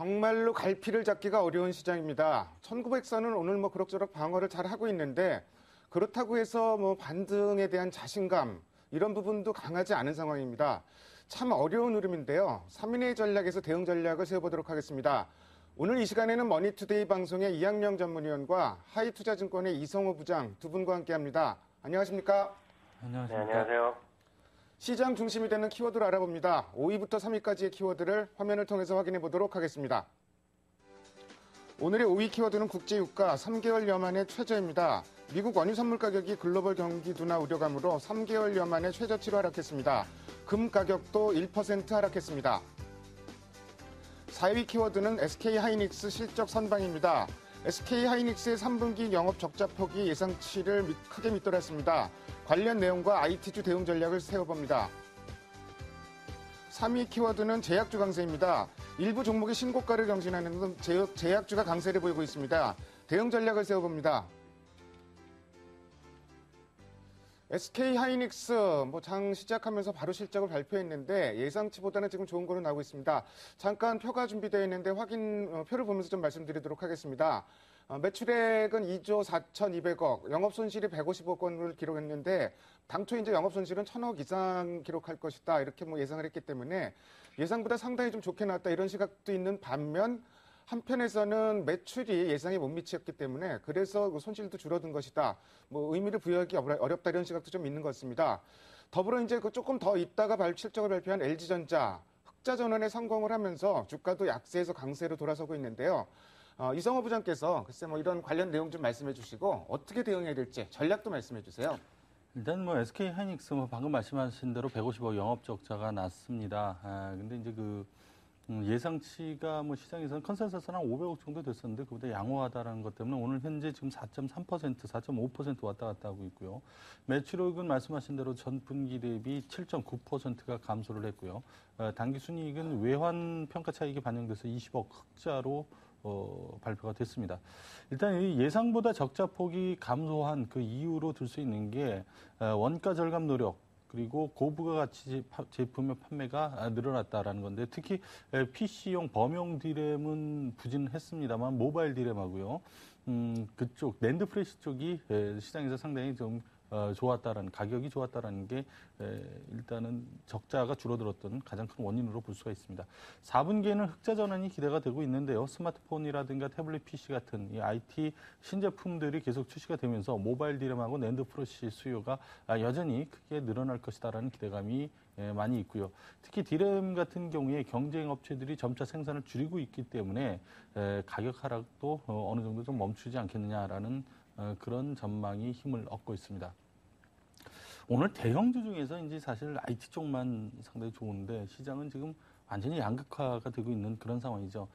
정말로 갈피를 잡기가 어려운 시장입니다. 1900선은 오늘 뭐 그럭저럭 방어를 잘 하고 있는데 그렇다고 해서 뭐 반등에 대한 자신감 이런 부분도 강하지 않은 상황입니다. 참 어려운 흐름인데요. 3인의 전략에서 대응 전략을 세워보도록 하겠습니다. 오늘 이 시간에는 머니투데이 방송의 이학명 전문위원과 하이투자증권의 이성호 부장 두 분과 함께합니다. 안녕하십니까? 안녕하십니까? 네, 안녕하세요. 시장 중심이 되는 키워드를 알아봅니다. 5위부터 3위까지의 키워드를 화면을 통해서 확인해 보도록 하겠습니다. 오늘의 5위 키워드는 국제유가 3개월여 만의 최저입니다. 미국 원유 선물 가격이 글로벌 경기 둔화 우려감으로 3개월여 만에 최저치로 하락했습니다. 금 가격도 1% 하락했습니다. 4위 키워드는 SK하이닉스 실적 선방입니다. SK하이닉스의 3분기 영업 적자 폭이 예상치를 크게 밑돌았습니다. 관련 내용과 IT주 대응 전략을 세워봅니다. 3위 키워드는 제약주 강세입니다. 일부 종목의 신고가를 경신하는 등 제약주가 강세를 보이고 있습니다. 대응 전략을 세워봅니다. SK하이닉스 장 시작하면서 바로 실적을 발표했는데 예상치보다는 지금 좋은 거로 나오고 있습니다. 잠깐 표가 준비되어 있는데 표를 보면서 좀 말씀드리도록 하겠습니다. 매출액은 2조 4,200억, 영업손실이 150억 원을 기록했는데 당초 이제 영업손실은 1,000억 이상 기록할 것이다 이렇게 예상을 했기 때문에 예상보다 상당히 좀 좋게 나왔다 이런 시각도 있는 반면 한편에서는 매출이 예상에 못 미쳤기 때문에 그래서 손실도 줄어든 것이다. 의미를 부여하기 어렵다 이런 시각도 좀 있는 것 같습니다. 더불어 이제 조금 더 있다가 실적을 발표한 LG전자 흑자 전환에 성공을 하면서 주가도 약세에서 강세로 돌아서고 있는데요. 이성호 부장께서 글쎄 이런 관련 내용 좀 말씀해 주시고 어떻게 대응해야 될지 전략도 말씀해 주세요. 일단 SK하이닉스 방금 말씀하신 대로 150억 영업 적자가 났습니다. 근데 이제 예상치가 시장에서는 컨센서스는 한 500억 정도 됐었는데 그보다 양호하다라는 것 때문에 오늘 현재 지금 4.3%, 4.5% 왔다 갔다 하고 있고요. 매출액은 말씀하신 대로 전 분기 대비 7.9%가 감소를 했고요. 당기 순이익은 외환 평가 차익이 반영돼서 20억 흑자로 발표가 됐습니다. 일단 이 예상보다 적자 폭이 감소한 그 이유로 들 수 있는 게 원가 절감 노력 그리고 고부가 가치 제품의 판매가 늘어났다라는 건데 특히 PC용 범용 디램은 부진했습니다만 모바일 디램하고요. 그쪽 낸드 프레시 쪽이 시장에서 상당히 좀 좋았다라는 가격이 좋았다라는 게 일단은 적자가 줄어들었던 가장 큰 원인으로 볼 수가 있습니다. 4분기에는 흑자 전환이 기대가 되고 있는데요. 스마트폰이라든가 태블릿 PC 같은 이 IT 신제품들이 계속 출시가 되면서 모바일 디램하고 낸드 프레시 수요가 여전히 크게 늘어날 것이다라는 기대감이 많이 있고요. 특히 디램 같은 경우에 경쟁 업체들이 점차 생산을 줄이고 있기 때문에 가격 하락도 어느 정도 좀 멈추지 않겠느냐라는 그런 전망이 힘을 얻고 있습니다. 오늘 대형주 중에서 이제 사실 IT 쪽만 상당히 좋은데 시장은 지금 완전히 양극화가 되고 있는 그런 상황이죠.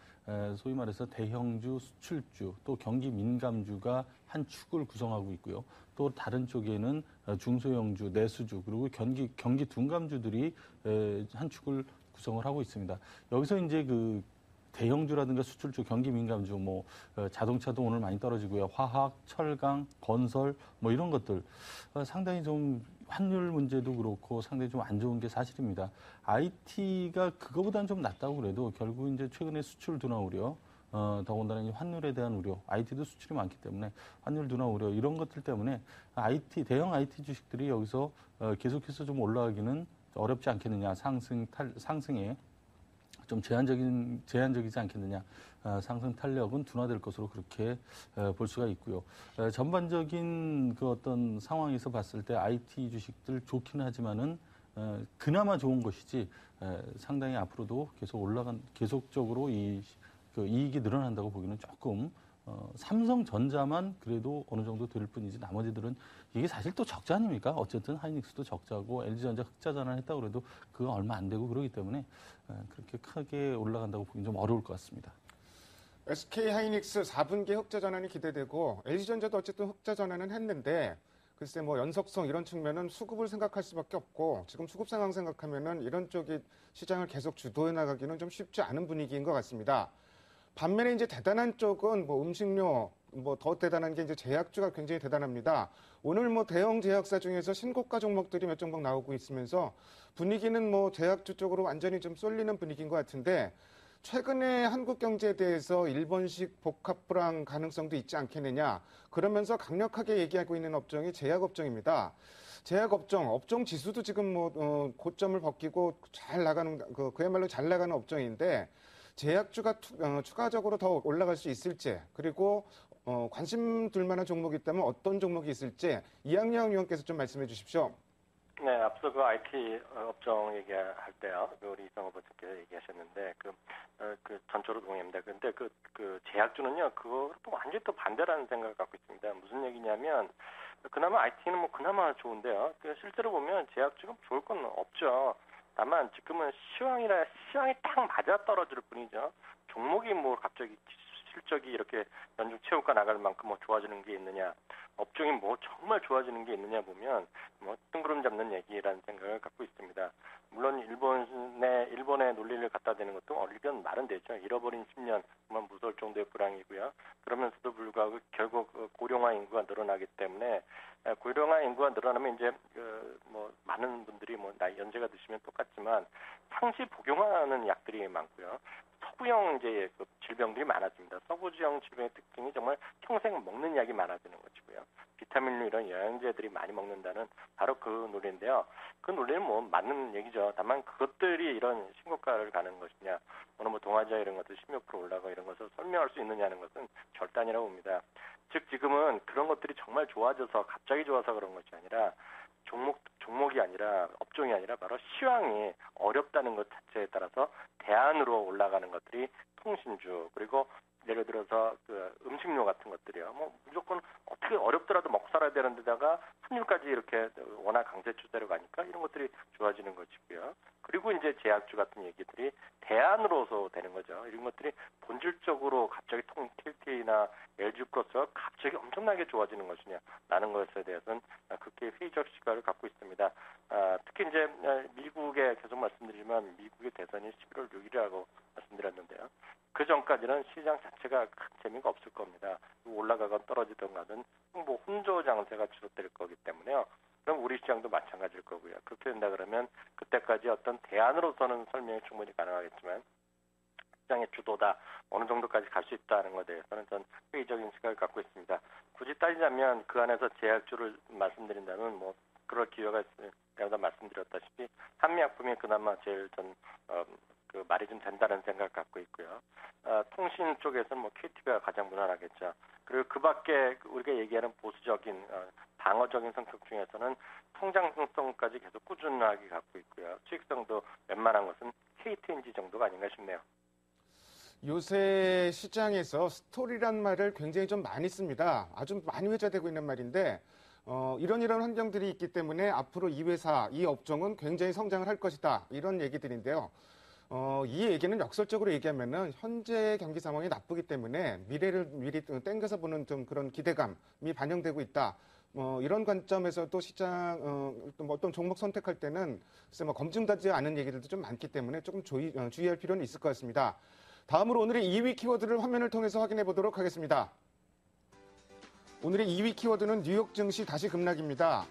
소위 말해서 대형주, 수출주, 또 경기 민감주가 한 축을 구성하고 있고요. 또 다른 쪽에는 중소형주, 내수주, 그리고 경기 둔감주들이 한 축을 구성을 하고 있습니다. 여기서 이제 대형주라든가 수출주, 경기 민감주, 자동차도 오늘 많이 떨어지고요. 화학, 철강, 건설, 이런 것들. 상당히 좀 환율 문제도 그렇고 상당히 좀 안 좋은 게 사실입니다. IT가 그거보다는 좀 낫다고 그래도 결국 이제 최근에 수출 둔화 우려, 더군다나 이제 환율에 대한 우려, IT도 수출이 많기 때문에 환율 둔화 우려 이런 것들 때문에 대형 IT 주식들이 여기서 계속해서 좀 올라가기는 어렵지 않겠느냐, 상승에 좀 제한적이지 않겠느냐. 상승 탄력은 둔화될 것으로 그렇게 볼 수가 있고요. 전반적인 어떤 상황에서 봤을 때 IT 주식들 좋긴 하지만은 그나마 좋은 것이지 상당히 앞으로도 계속적으로 이익이 늘어난다고 보기는 조금 삼성전자만 그래도 어느 정도 될 뿐이지 나머지들은 이게 사실 또 적자 아닙니까? 어쨌든 하이닉스도 적자고 LG전자 흑자 전환했다고 그래도 그거 얼마 안 되고 그러기 때문에 그렇게 크게 올라간다고 보기는 좀 어려울 것 같습니다. SK하이닉스 4분기 흑자 전환이 기대되고 LG전자도 어쨌든 흑자 전환은 했는데 글쎄 연속성 이런 측면은 수급을 생각할 수밖에 없고 지금 수급 상황 생각하면은 이런 쪽이 시장을 계속 주도해 나가기는 좀 쉽지 않은 분위기인 것 같습니다. 반면에 이제 대단한 쪽은 음식료, 더 대단한 게 이제 제약주가 굉장히 대단합니다. 오늘 대형 제약사 중에서 신고가 종목들이 몇 종목 나오고 있으면서 분위기는 제약주 쪽으로 완전히 좀 쏠리는 분위기인 것 같은데 최근에 한국 경제에 대해서 일본식 복합 불황 가능성도 있지 않겠느냐. 그러면서 강력하게 얘기하고 있는 업종이 제약업종입니다. 제약업종, 업종 지수도 지금 고점을 벗기고 잘 나가는, 그야말로 잘 나가는 업종인데, 제약주가 추가적으로 더 올라갈 수 있을지, 그리고 관심 둘 만한 종목이 있다면 어떤 종목이 있을지, 이학영 의원께서 좀 말씀해 주십시오. 네, 앞서 그 IT 업종 얘기할 때요, 우리 이성호 버님께서 얘기하셨는데, 그 전초로 동의합니다. 근데 그 제약주는요, 그거 또 완전히 또 반대라는 생각을 갖고 있습니다. 무슨 얘기냐면, 그나마 IT는 뭐 그나마 좋은데요. 실제로 보면 제약주는 좋을 건 없죠. 다만 지금은 시황이 딱 맞아 떨어질 뿐이죠. 종목이 뭐 갑자기 실적이 이렇게 연중 채우가 나갈 만큼 뭐 좋아지는 게 있느냐, 업종이 뭐 정말 좋아지는 게 있느냐 보면 뭐 뜬구름 잡는 얘기라는 생각을 갖고 있습니다. 물론 일본의 논리를 갖다 대는 것도 얼리면 말은 되죠. 잃어버린 10년 정말 무서울 정도의 불황이고요. 그러면서도 불구하고 결국 고령화 인구가 늘어나기 때문에 고령화 인구가 늘어나면 이제 뭐 많은 분들이 뭐 나이 연세가 드시면 똑같지만 상시 복용하는 약들이 많고요. 서구형 이제 그 질병들이 많아집니다. 서구형 질병의 특징이 정말 평생 먹는 약이 많아지는 것이고요. 비타민류 이런 영양제들이 많이 먹는다는 바로 그 논리인데요. 그 논리는 뭐 맞는 얘기죠. 다만 그것들이 이런 신고가를 가는 것이냐, 오늘 뭐 동아시아 이런 것들 16% 올라가고 이런 것을 설명할 수 있느냐는 것은 절단이라고 봅니다. 즉 지금은 그런 것들이 정말 좋아져서 갑자기 좋아서 그런 것이 아니라 종목이 아니라 업종이 아니라 바로 시황이 어렵다는 것 자체에 따라서 대안으로 올라가는 것들이 통신주 그리고 예를 들어서 그 음식료 같은 것들이요. 뭐 무조건 어떻게 어렵더라도 먹고 살아야 되는 데다가 환율까지 이렇게 워낙 강세 추세로 가니까 이런 것들이 좋아지는 것이고요. 그리고 이제 제약주 같은 얘기들이 대안으로서 되는 거죠. 이런 것들이 본질적으로 갑자기 KT나 LG 플러스가 갑자기 엄청나게 좋아지는 것이냐라는 것에 대해서는 그렇게 회의적 시각을 갖고 있습니다. 특히 이제 미국에 계속 말씀드리지만 미국의 대선이 11월 6일이라고 말씀드렸는데요. 그 전까지는 시장 자체가 큰 재미가 없을 겁니다. 올라가건 떨어지던 가든 뭐 혼조 장세가 지속될 거기 때문에요. 그럼 우리 시장도 마찬가지일 거고요. 그렇게 된다 그러면 그때까지 어떤 대안으로서는 설명이 충분히 가능하겠지만 시장의 주도다 어느 정도까지 갈 수 있다는 것에 대해서는 전 회의적인 시각을 갖고 있습니다. 굳이 따지자면 그 안에서 제약주를 말씀드린다면 뭐 그럴 기회가 있으면 내가 말씀드렸다시피 한미약품이 그나마 제일 그 말이 좀 된다는 생각을 갖고 있고요. 통신 쪽에서는 뭐 KT가 가장 무난하겠죠. 그리고 그 밖에 우리가 얘기하는 보수적인 방어적인 성격 중에서는 성장성까지 계속 꾸준하게 갖고 있고요. 수익성도 웬만한 것은 KTNG 정도가 아닌가 싶네요. 요새 시장에서 스토리란 말을 굉장히 좀 많이 씁니다. 아주 많이 회자되고 있는 말인데 이런 환경들이 있기 때문에 앞으로 이 회사, 이 업종은 굉장히 성장을 할 것이다. 이런 얘기들인데요. 이 얘기는 역설적으로 얘기하면은 현재 경기 상황이 나쁘기 때문에 미래를 미리 땡겨서 보는 좀 그런 기대감이 반영되고 있다. 이런 관점에서도 시장 어떤 종목 선택할 때는 글쎄 뭐 검증되지 않은 얘기들도 좀 많기 때문에 조금 주의할 필요는 있을 것 같습니다. 다음으로 오늘의 2위 키워드를 화면을 통해서 확인해 보도록 하겠습니다. 오늘의 2위 키워드는 뉴욕 증시 다시 급락입니다.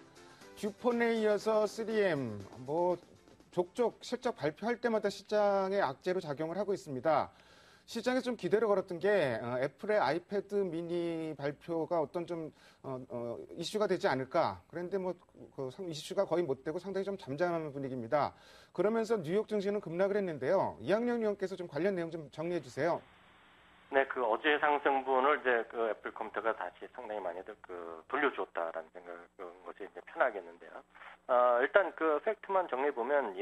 듀폰에 이어서 3M, 족족 실적 발표할 때마다 시장에 악재로 작용을 하고 있습니다. 시장에서 좀 기대를 걸었던 게 애플의 아이패드 미니 발표가 어떤 좀 이슈가 되지 않을까. 그런데 이슈가 거의 못 되고 상당히 좀 잠잠한 분위기입니다. 그러면서 뉴욕 증시는 급락을 했는데요. 이학영 의원께서 좀 관련 내용 좀 정리해 주세요. 네, 그 어제 상승분을 이제 그 애플 컴퓨터가 다시 상당히 많이들 돌려줬다라는 것이 이제 편하겠는데요. 일단 그 팩트만 정리해 보면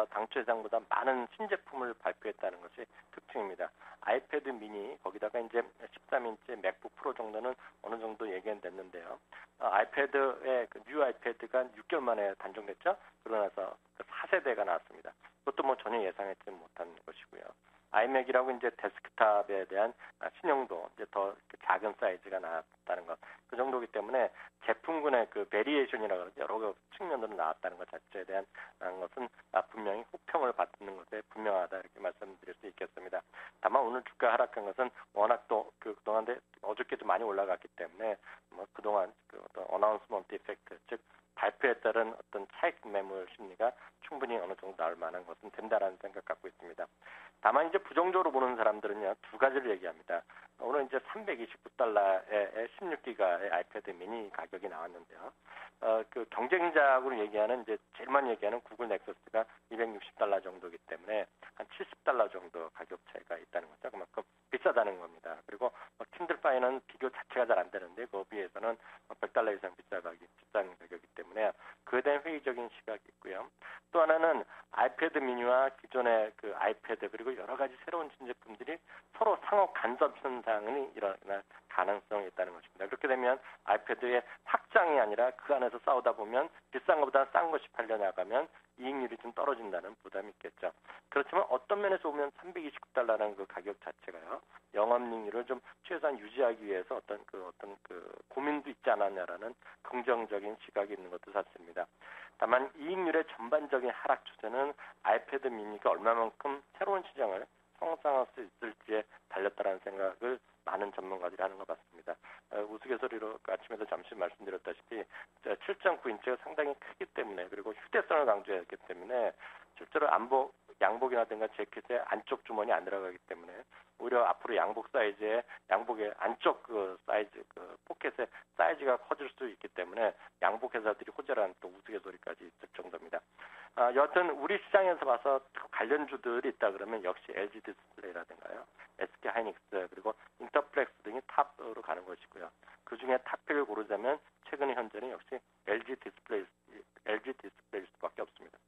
당초 예상보다 많은 신제품을 발표했다는 것이 특징입니다. 아이패드 미니 거기다가 이제 13인치 맥북 프로 정도는 어느 정도 얘기는 됐는데요. 아이패드의 뉴 아이패드가 6개월 만에 단종됐죠. 그러고 나서 4세대가 나왔습니다. 그것도 뭐 전혀 예상했지 못한 것이고요. 아이맥이라고 이제 데스크탑에 대한 신형도 이제 더 작은 사이즈가 나왔다는 것. 그 정도이기 때문에 제품군의 그 베리에이션이라고 하는 여러 측면으로 나왔다는 것 자체에 대한 것은 분명히 호평을 받는 것에 분명하다 이렇게 말씀드릴 수 있겠습니다. 다만 오늘 주가 하락한 것은 워낙 또 그동안 어저께도 많이 올라갔기 때문에 그동안 그 어떤 어나운스먼트 이펙트, 즉 발표에 따른 어떤 차익 매물 심리가 충분히 어느 정도 나올 만한 것은 된다라는 생각 갖고 있습니다. 다만 이제 부정적으로 보는 사람들은요, 두 가지를 얘기합니다. 오늘 이제 329달러에 16기가의 아이패드 미니 가격이 나왔는데요. 그 경쟁작으로 얘기하는 이제 제일 많이 얘기하는 구글 넥서스가 260달러 정도이기 때문에 한 70달러 정도 가격 차이가 있다는 거죠. 그만큼 비싸다는 겁니다. 그리고 킨들파이는 비교 자체가 잘 안 되는데 그 비해서는 100달러 이상 비싼 가격이기 때문에 그에 대한 회의적인 시각이 있고요. 또 하나는 아이패드 미니와 기존의 그 아이패드 그리고 여러 가지 새로운 신제품들이 서로 상호 간섭 현상이 일어날 가능성이 있다는 것입니다. 그렇게 되면 아이패드의 확장이 아니라 그 안에서 싸우다 보면 비싼 것보다 싼 것이 팔려나가면 이익률이 좀 떨어진다는 부담이 있겠죠. 그렇지만 어떤 면에서 보면 329달러라는 그 가격 자체가요, 영업이익률을 좀 최소한 유지하기 위해서 어떤 고민도 있지 않았냐라는 긍정적인 시각이 있는 것도 사실입니다. 다만 이익률의 전반적인 하락 추세는 아이패드 미니가 얼마만큼 새로운 시장을 성장할 수 있을지에 달렸다라는 생각을 많은 전문가들이 하는 것 같습니다. 우스갯소리로 아침에도 잠시 말씀드렸다시피 7.9인치가 상당히 크기 때문에 그리고 휴대성을 강조했기 때문에 실제로 양복이라든가 재킷에 안쪽 주머니 안 들어가기 때문에 오히려 앞으로 양복의 안쪽 그 사이즈, 그 포켓의 사이즈가 커질 수 있기 때문에 양복 회사들이 호재라는 또 우스갯소리까지 있을 정도입니다. 여하튼 우리 시장에서 봐서 관련주들이 있다 그러면 역시 LG 디스플레이라든가요, SK 하이닉스 그리고 인터플렉스 등이 탑으로 가는 것이고요. 그 중에 탑픽을 고르자면 최근 현재는 역시 LG 디스플레이 수밖에 없습니다.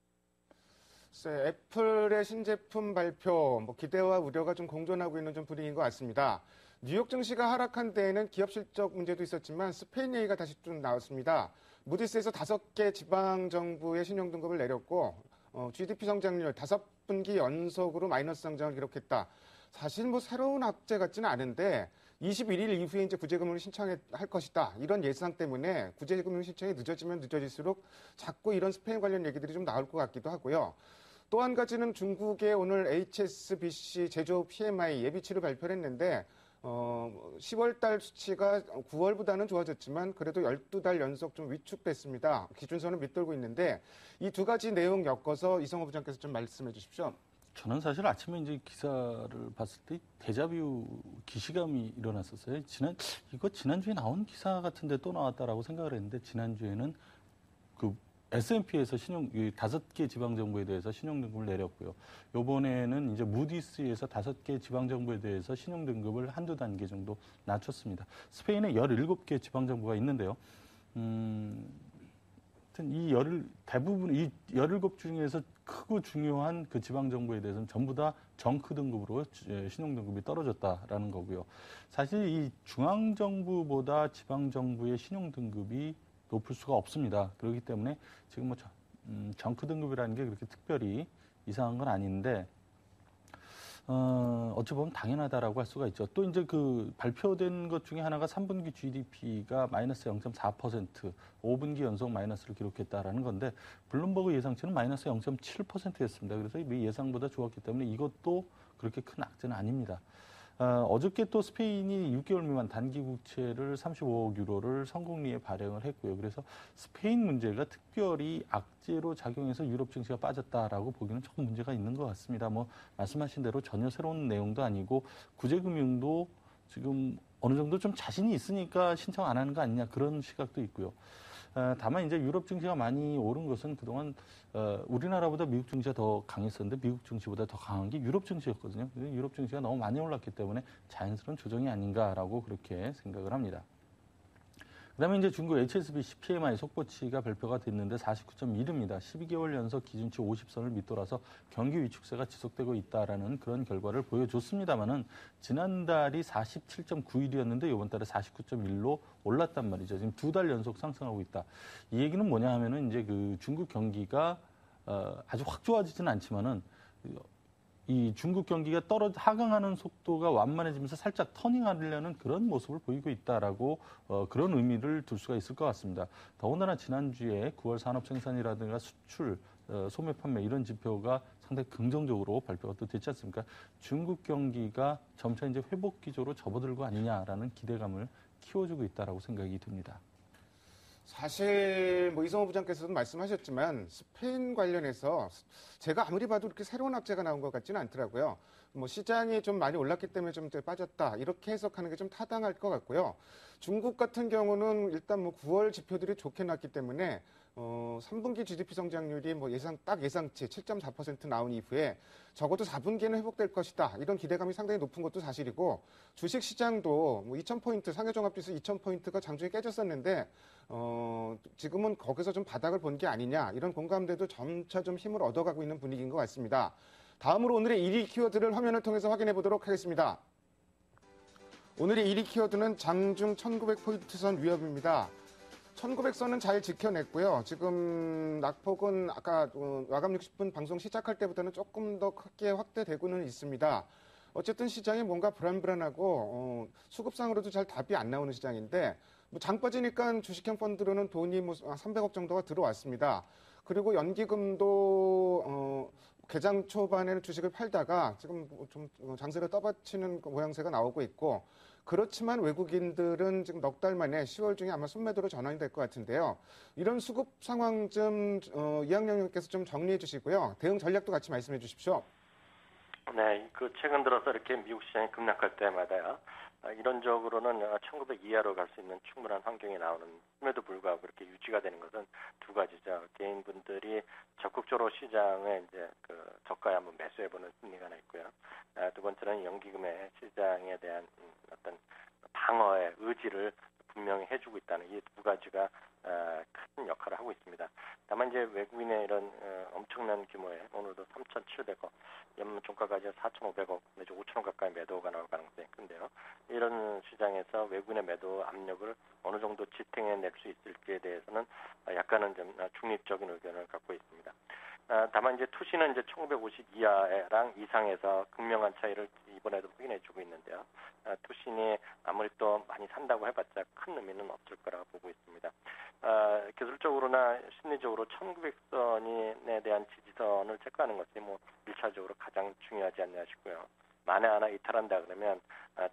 애플의 신제품 발표, 기대와 우려가 좀 공존하고 있는 좀 분위기인 것 같습니다. 뉴욕 증시가 하락한 데에는 기업 실적 문제도 있었지만 스페인 얘기가 다시 좀 나왔습니다. 무디스에서 5개 지방 정부의 신용 등급을 내렸고 GDP 성장률 5분기 연속으로 마이너스 성장을 기록했다. 사실 새로운 악재 같지는 않은데 21일 이후에 이제 구제금융을 신청할 것이다. 이런 예상 때문에 구제금융 신청이 늦어지면 늦어질수록 자꾸 이런 스페인 관련 얘기들이 좀 나올 것 같기도 하고요. 또 한 가지는 중국의 오늘 HSBC 제조업 PMI 예비치를 발표를 했는데 10월 달 수치가 9월보다는 좋아졌지만 그래도 12달 연속 좀 위축됐습니다. 기준선을 밑돌고 있는데 이 두 가지 내용 엮어서 이성호 부장께서 좀 말씀해 주십시오. 저는 사실 아침에 이제 기사를 봤을 때 데자뷰 기시감이 일어났었어요. 지난주에 나온 기사 같은데 또 나왔다라고 생각을 했는데 지난주에는 그 S&P에서 5개 지방정부에 대해서 신용등급을 내렸고요. 이번에는 이제 무디스에서 5개 지방정부에 대해서 신용등급을 한두 단계 정도 낮췄습니다. 스페인에 17개 지방정부가 있는데요. 대부분 이 17 중에서 크고 중요한 그 지방정부에 대해서는 전부 다 정크 등급으로 신용등급이 떨어졌다라는 거고요. 사실 이 중앙정부보다 지방정부의 신용등급이 높을 수가 없습니다. 그렇기 때문에 지금 정크 등급이라는 게 그렇게 특별히 이상한 건 아닌데, 어찌 보면 당연하다라고 할 수가 있죠. 또 이제 그 발표된 것 중에 하나가 3분기 GDP가 마이너스 0.4%, 5분기 연속 마이너스를 기록했다라는 건데, 블룸버그 예상치는 마이너스 0.7%였습니다. 그래서 예상보다 좋았기 때문에 이것도 그렇게 큰 악재는 아닙니다. 어저께 또 스페인이 6개월 미만 단기 국채를 35억 유로를 선공리에 발행을 했고요. 그래서 스페인 문제가 특별히 악재로 작용해서 유럽 증시가 빠졌다라고 보기는 조금 문제가 있는 것 같습니다. 말씀하신 대로 전혀 새로운 내용도 아니고 구제금융도 지금 어느 정도 좀 자신이 있으니까 신청 안 하는 거 아니냐 그런 시각도 있고요. 다만 이제 유럽 증시가 많이 오른 것은 그동안 우리나라보다 미국 증시가 더 강했었는데 미국 증시보다 더 강한 게 유럽 증시였거든요. 유럽 증시가 너무 많이 올랐기 때문에 자연스러운 조정이 아닌가라고 그렇게 생각을 합니다. 그다음에 이제 중국 HSBC PMI 속보치가 발표가 됐는데 49.1입니다. 12개월 연속 기준치 50선을 밑돌아서 경기 위축세가 지속되고 있다라는 그런 결과를 보여줬습니다만은 지난달이 47.9일이었는데 이번 달에 49.1로 올랐단 말이죠. 지금 2달 연속 상승하고 있다. 이 얘기는 뭐냐 하면은 이제 그 중국 경기가 아주 확 좋아지지는 않지만은 이 중국 경기가 하강하는 속도가 완만해지면서 살짝 터닝하려는 그런 모습을 보이고 있다라고 그런 의미를 둘 수가 있을 것 같습니다. 더군다나 지난주에 9월 산업 생산이라든가 수출, 소매 판매 이런 지표가 상당히 긍정적으로 발표가 또 됐지 않습니까? 중국 경기가 점차 이제 회복 기조로 접어들고 아니냐라는 기대감을 키워주고 있다라고 생각이 듭니다. 사실 뭐 이성호 부장께서도 말씀하셨지만 스페인 관련해서 제가 아무리 봐도 이렇게 새로운 악재가 나온 것 같지는 않더라고요. 뭐 시장이 좀 많이 올랐기 때문에 좀 빠졌다 이렇게 해석하는 게 좀 타당할 것 같고요. 중국 같은 경우는 일단 뭐 9월 지표들이 좋게 났기 때문에 3분기 GDP 성장률이 뭐 예상치 7.4% 나온 이후에 적어도 4분기에는 회복될 것이다. 이런 기대감이 상당히 높은 것도 사실이고 주식 시장도 뭐 2,000포인트, 상해종합지수 2,000포인트가 장중에 깨졌었는데 지금은 거기서 좀 바닥을 본 게 아니냐 이런 공감대도 점차 좀 힘을 얻어가고 있는 분위기인 것 같습니다. 다음으로 오늘의 1위 키워드를 화면을 통해서 확인해 보도록 하겠습니다. 오늘의 1위 키워드는 장중 1900포인트 선 위협입니다. 1900선은 잘 지켜냈고요. 지금 낙폭은 아까 마감 60분 방송 시작할 때보다는 조금 더 크게 확대되고는 있습니다. 어쨌든 시장이 뭔가 불안불안하고 수급상으로도 잘 답이 안 나오는 시장인데 뭐 장 빠지니까 주식형 펀드로는 돈이 뭐 300억 정도가 들어왔습니다. 그리고 연기금도 개장 초반에는 주식을 팔다가 지금 좀 장세를 떠받치는 모양새가 나오고 있고 그렇지만 외국인들은 지금 넉 달 만에 10월 중에 아마 순매도로 전환이 될 것 같은데요. 이런 수급 상황 좀 이학영 의원께서 좀 정리해 주시고요. 대응 전략도 같이 말씀해 주십시오. 네, 그 최근 들어서 이렇게 미국 시장이 급락할 때마다요. 이론적으로는 1900 이하로 갈 수 있는 충분한 환경이 나오는데도 불구하고 그렇게 유지가 되는 것은 두 가지죠. 개인분들이 적극적으로 시장에 이제 그 저가에 한번 매수해보는 심리가 하나 있고요. 두 번째는 연기금의 시장에 대한 어떤 방어의 의지를 분명히 해주고 있다는 이 두 가지가 큰 역할을 하고 있습니다. 다만 이제 외국인의 이런 엄청난 규모의 오늘도 3,700억, 연말 종가까지 4,500억 내지 5,000억 가까이 매도가 나올 가능성이 큰데요. 이런 시장에서 외국인의 매도 압력을 어느 정도 지탱해낼 수 있을지에 대해서는 약간은 좀 중립적인 의견을 갖고 있습니다. 다만 이제 투시는 이제 1950 이하랑 이상에서 극명한 차이를 이번에도 확인해주고 있는데요. 투신이 아무리 또 많이 산다고 해봤자 큰 의미는 없을 거라고 보고 있습니다. 기술적으로나 심리적으로 1900선에 대한 지지선을 체크하는 것이 뭐 1차적으로 가장 중요하지 않나 싶고요. 만에 하나 이탈한다 그러면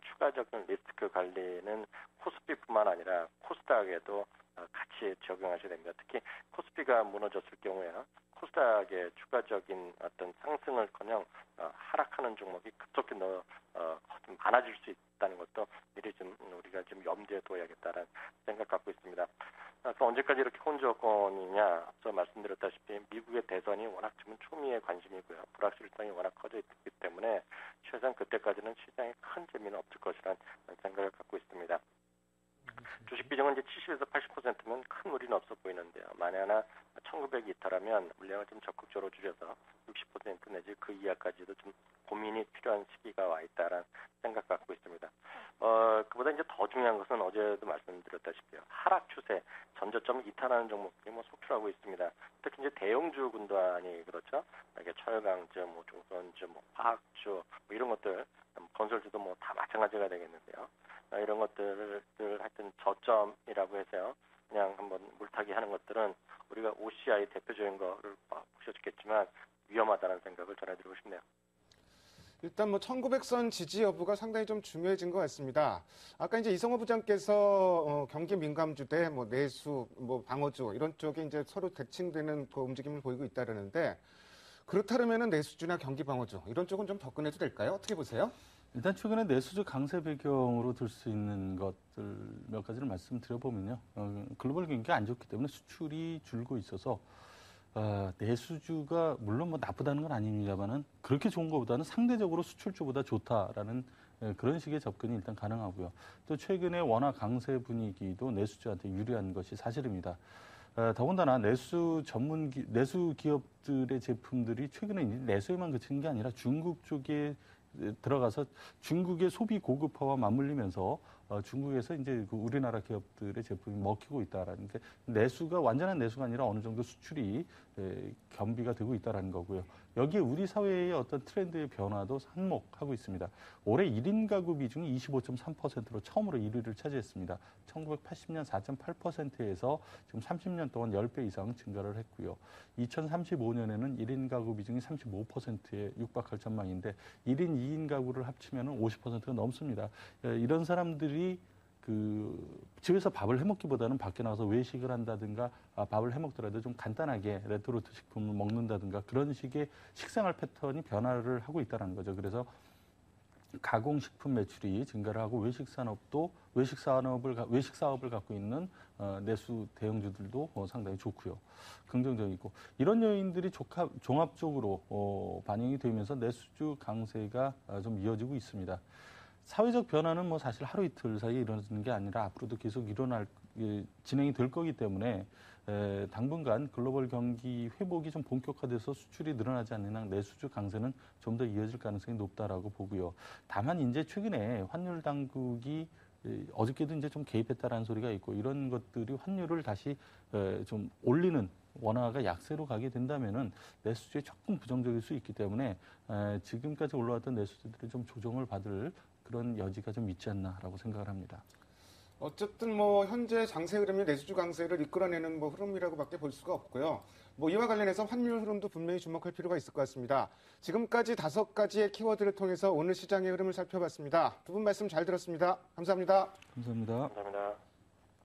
추가적인 리스크 관리는 코스피뿐만 아니라 코스닥에도 같이 적용하셔야 됩니다. 특히 코스피가 무너졌을 경우에는 코스닥의 추가적인 어떤 상승을커녕 하락하는 종목이 급속히 좀 많아질 수 있다는 것도 미리 좀 우리가 좀 염두에 둬야겠다는 생각 갖고 있습니다. 그래서 언제까지 이렇게 혼조권이냐 앞서 말씀드렸다시피 미국의 대선이 워낙 지금 초미의 관심이고요. 불확실성이 워낙 커져 있기 때문에 최소한 그때까지는 시장에 큰 재미는 없을 것이라는 생각을 갖고 있습니다. 주식 비중은 이제 70에서 80%면 큰 무리는 없어 보이는데요. 만에 하나 1900이 이탈하면 물량을 좀 적극적으로 줄여서 60% 내지 그 이하까지도 좀 고민이 필요한 시기가 와 있다라는 생각 갖고 있습니다. 그보다 이제 더 중요한 것은 어제도 말씀드렸다시피요. 하락 추세, 전저점 이탈하는 종목들이 뭐 속출하고 있습니다. 특히 이제 대형주 군단이 그렇죠. 이게 철강주, 뭐 조선주, 뭐 화학주, 뭐 이런 것들, 건설주도 뭐 다 마찬가지가 되겠는데요. 이런 것들을 하여튼 저점이라고 해서요. 그냥 한번 물타기 하는 것들은 우리가 OCI 대표적인 거를 보셨겠지만 위험하다는 생각을 전해드리고 싶네요. 일단 뭐 1900선 지지 여부가 상당히 좀 중요해진 것 같습니다. 아까 이제 이성호 부장께서 경기 민감주대, 뭐 내수, 뭐 방어주 이런 쪽에 이제 서로 대칭되는 그 움직임을 보이고 있다는데 그렇다면은 내수주나 경기 방어주 이런 쪽은 좀 접근해도 될까요? 어떻게 보세요? 일단 최근에 내수주 강세 배경으로 들 수 있는 것들 몇 가지를 말씀드려보면요. 글로벌 경기가 안 좋기 때문에 수출이 줄고 있어서 내수주가 물론 뭐 나쁘다는 건 아닙니다만은 그렇게 좋은 것보다는 상대적으로 수출주보다 좋다라는 그런 식의 접근이 일단 가능하고요. 또 최근에 워낙 강세 분위기도 내수주한테 유리한 것이 사실입니다. 더군다나 내수 기업들의 제품들이 최근에 내수에만 그치는 게 아니라 중국 쪽에 들어가서 중국의 소비 고급화와 맞물리면서 중국에서 이제 그 우리나라 기업들의 제품이 먹히고 있다라는 게 내수가 완전한 내수가 아니라 어느 정도 수출이 겸비가 되고 있다라는 거고요. 여기에 우리 사회의 어떤 트렌드의 변화도 한몫하고 있습니다. 올해 1인 가구 비중이 25.3%로 처음으로 1위를 차지했습니다. 1980년 4.8%에서 지금 30년 동안 10배 이상 증가를 했고요. 2035년에는 1인 가구 비중이 35%에 육박할 전망인데 1인, 2인 가구를 합치면 50%가 넘습니다. 이런 사람들이 집에서 밥을 해 먹기보다는 밖에 나가서 외식을 한다든가 밥을 해 먹더라도 좀 간단하게 레토르트 식품을 먹는다든가 그런 식의 식생활 패턴이 변화를 하고 있다는 거죠. 그래서 가공식품 매출이 증가를 하고 외식 사업을 갖고 있는 내수 대형주들도 상당히 좋고요. 긍정적이고 이런 요인들이 종합적으로 반영이 되면서 내수주 강세가 좀 이어지고 있습니다. 사회적 변화는 뭐 사실 하루 이틀 사이에 일어나는 게 아니라 앞으로도 계속 진행이 될 거기 때문에 당분간 글로벌 경기 회복이 좀 본격화돼서 수출이 늘어나지 않는 한 내수주 강세는 좀 더 이어질 가능성이 높다라고 보고요. 다만 이제 최근에 환율 당국이 어저께도 이제 좀 개입했다라는 소리가 있고 이런 것들이 환율을 다시 좀 올리는 원화가 약세로 가게 된다면은 내수주에 조금 부정적일 수 있기 때문에 지금까지 올라왔던 내수주들이 좀 조정을 받을 그런 여지가 좀 있지 않나라고 생각을 합니다. 어쨌든 뭐 현재 장세 흐름이 내수주 강세를 이끌어내는 뭐 흐름이라고밖에 볼 수가 없고요. 뭐 이와 관련해서 환율 흐름도 분명히 주목할 필요가 있을 것 같습니다. 지금까지 5가지의 키워드를 통해서 오늘 시장의 흐름을 살펴봤습니다. 두 분 말씀 잘 들었습니다. 감사합니다. 감사합니다. 감사합니다.